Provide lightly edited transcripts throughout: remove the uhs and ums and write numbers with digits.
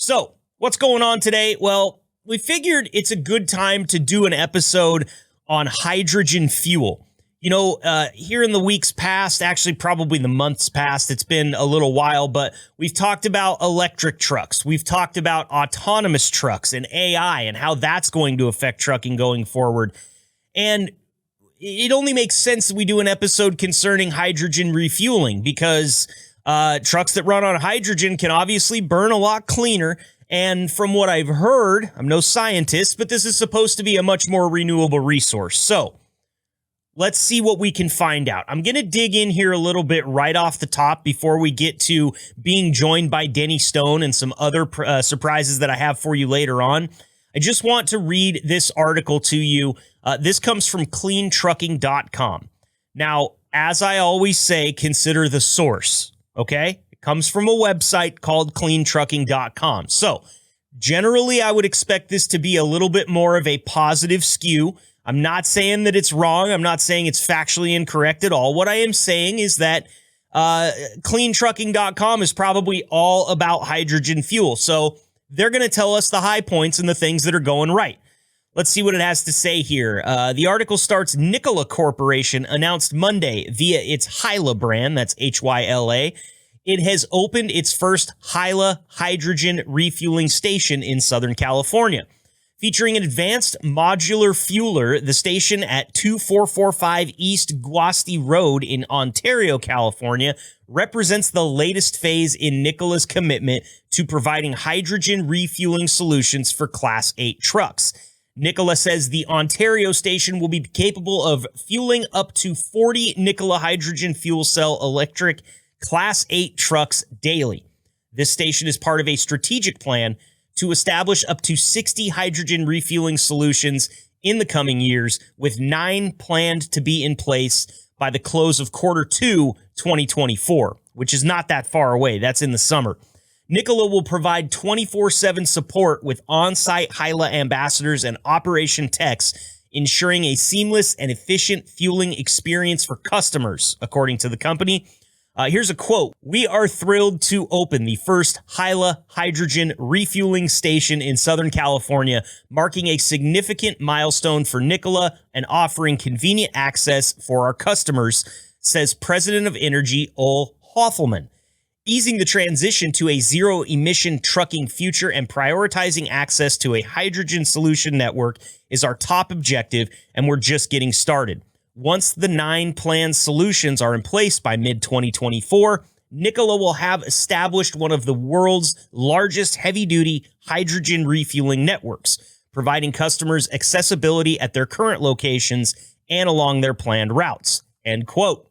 So, what's going on today? Well, we figured it's a good time to do an episode on hydrogen fuel. Here in the weeks past, actually probably the months past, it's been a little while, but we've talked about electric trucks. We've talked about autonomous trucks and AI and how that's going to affect trucking going forward. And it only makes sense that we do an episode concerning hydrogen refueling because trucks that run on hydrogen can obviously burn a lot cleaner. And from what I've heard, I'm no scientist, but this is supposed to be a much more renewable resource. So let's see what we can find out. I'm going to dig in here a little bit right off the top before we get to being joined by Denny Stone and some other surprises that I have for you later on. I just want to read this article to you. This comes from cleantrucking.com. Now, as I always say, consider the source, okay? It comes from a website called cleantrucking.com. So, generally, I would expect this to be a little bit more of a positive skew. I'm not saying that it's wrong. I'm not saying it's factually incorrect at all. What I am saying is that cleantrucking.com is probably all about hydrogen fuel. So they're going to tell us the high points and the things that are going right. Let's see what it has to say here. The article starts, Nikola Corporation announced Monday via its Hyla brand, that's Hyla, it has opened its first Hyla hydrogen refueling station in Southern California. Featuring an advanced modular fueler, the station at 2445 East Guasti Road in Ontario, California, represents the latest phase in Nikola's commitment to providing hydrogen refueling solutions for Class 8 trucks. Nikola says the Ontario station will be capable of fueling up to 40 Nikola hydrogen fuel cell electric Class 8 trucks daily. This station is part of a strategic plan to establish up to 60 hydrogen refueling solutions in the coming years, with 9 planned to be in place by the close of Q2 2024, which is not that far away. That's in the summer. Nikola will provide 24/7 support with on-site Hyla ambassadors and operation techs, ensuring a seamless and efficient fueling experience for customers, according to the company. Here's a quote. "We are thrilled to open the first Hyla hydrogen refueling station in Southern California, marking a significant milestone for Nikola and offering convenient access for our customers," says President of Energy, Ole Hoffelman. "Easing the transition to a zero-emission trucking future and prioritizing access to a hydrogen solution network is our top objective, and we're just getting started. Once the 9 planned solutions are in place by mid-2024, Nikola will have established one of the world's largest heavy-duty hydrogen refueling networks, providing customers accessibility at their current locations and along their planned routes." End quote.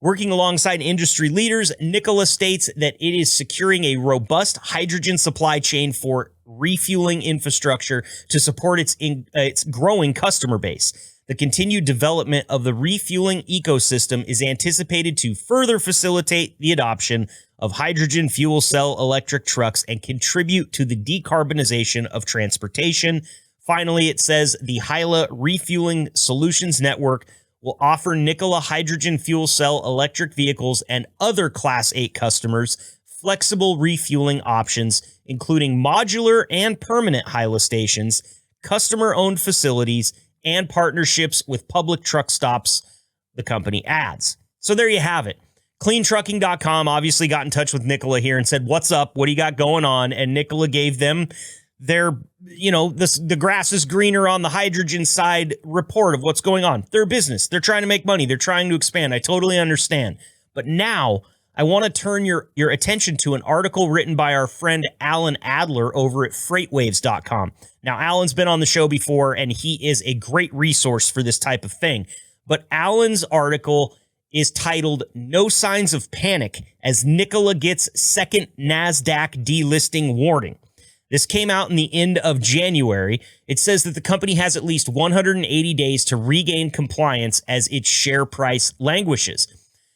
Working alongside industry leaders, Nikola states that it is securing a robust hydrogen supply chain for refueling infrastructure to support its growing customer base. The continued development of the refueling ecosystem is anticipated to further facilitate the adoption of hydrogen fuel cell electric trucks and contribute to the decarbonization of transportation. Finally, it says the Hyla Refueling Solutions Network will offer Nikola hydrogen fuel cell electric vehicles and other Class 8 customers flexible refueling options, including modular and permanent Hyla stations, customer-owned facilities, and partnerships with public truck stops, the company adds. So there you have it. CleanTrucking.com obviously got in touch with Nikola here and said, "What's up? What do you got going on?" And Nikola gave them their, the grass is greener on the hydrogen side report of what's going on. They're a business. They're trying to make money. They're trying to expand. I totally understand. But now I want to turn your attention to an article written by our friend Alan Adler over at freightwaves.com. Now, Alan's been on the show before, and he is a great resource for this type of thing. But Alan's article is titled "No Signs of Panic as Nikola Gets Second NASDAQ Delisting Warning." This came out in the end of January. It says that the company has at least 180 days to regain compliance as its share price languishes.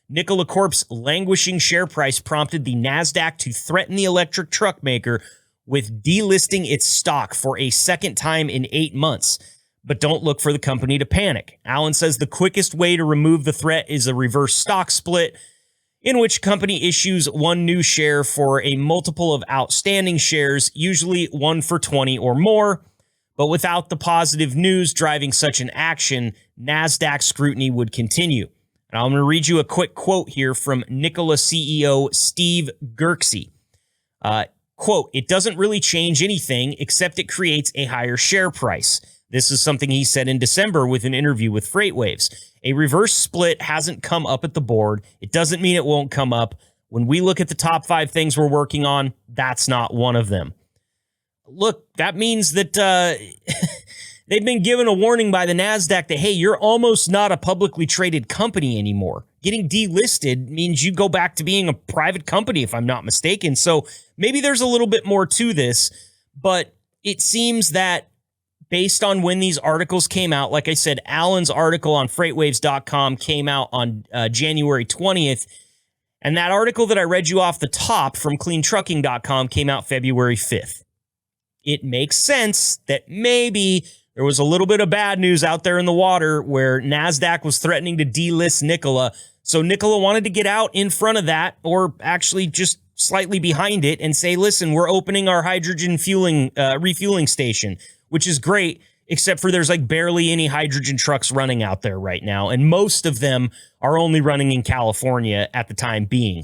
Nikola Corp's languishing share price prompted the NASDAQ to threaten the electric truck maker with delisting its stock for a second time in 8 months. But don't look for the company to panic. Allen says the quickest way to remove the threat is a reverse stock split. in which company issues one new share for a multiple of outstanding shares, usually 1 for 20 or more. But without the positive news driving such an action, NASDAQ scrutiny would continue. And I'm going to read you a quick quote here from Nikola CEO Steve Gerksey. Quote, "It doesn't really change anything except it creates a higher share price." This is something he said in December with an interview with FreightWaves. "A reverse split hasn't come up at the board. It doesn't mean it won't come up. When we look at the top 5 things we're working on, that's not one of them." Look, that means that they've been given a warning by the NASDAQ that, hey, you're almost not a publicly traded company anymore. Getting delisted means you go back to being a private company, if I'm not mistaken. So maybe there's a little bit more to this, but it seems that based on when these articles came out, like I said, Alan's article on freightwaves.com came out on January 20th. And that article that I read you off the top from cleantrucking.com came out February 5th. It makes sense that maybe there was a little bit of bad news out there in the water where NASDAQ was threatening to delist Nikola. So Nikola wanted to get out in front of that, or actually just slightly behind it, and say, listen, we're opening our hydrogen refueling station, which is great, except for there's like barely any hydrogen trucks running out there right now. And most of them are only running in California at the time being.